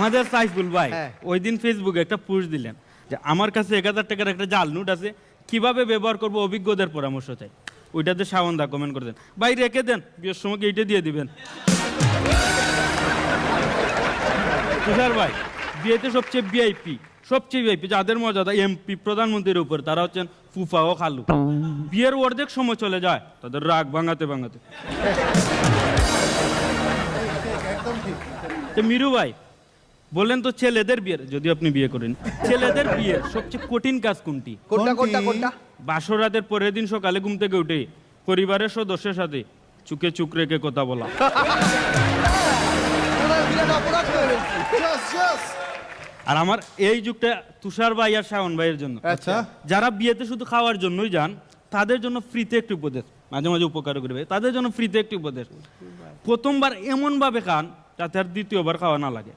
আমাদের সাইফুল ভাই ওই দিন ফেসবুকে একটা পোস্ট দিলেন যে আমার কাছে 1000 টাকার একটা জাল নোট আছে, কিভাবে ব্যবহার করবো অভিজ্ঞদের পরামর্শ চাই। ওইটাতে শাওন দা কমেন্ট করে দেন, ভাই রেখে দেন, বিয়ের সময় এইটা দিয়ে দিবেন। তুষার ভাই, বিয়েতে সবচেয়ে ভিআইপি যাদের মর্যাদা এমপি প্রধানমন্ত্রীর উপর, তারা হচ্ছেন ফুফা ও খালু। বিয়ের অর্ধেক সময় চলে যায় তাদের রাগ ভাঙাতে। তো মিরু ভাই বললেন তো ছেলেদের বিয়ের, যদি আপনি বিয়ে করেন, ছেলেদের বিয়ের সবচেয়ে কঠিন কাজ কোনটি? কোনটা? বাসর রাতের পরের দিন সকালে ঘুম থেকে উঠে পরিবারের সদস্যের সাথে চুকে চুক রেখে কথা বলা। আর আমার এই যুগটা তুষার ভাই আর শাওন ভাইয়ের জন্য। আচ্ছা, যারা বিয়েতে শুধু খাওয়ার জন্যই যান, তাদের জন্য ফ্রিতে একটি উপদেশ, মাঝে মাঝে উপকার করবে, তাদের জন্য ফ্রিতে একটি উপদেশ। প্রথমবার এমন ভাবে খান যাতে আর দ্বিতীয়বার খাওয়া না লাগে।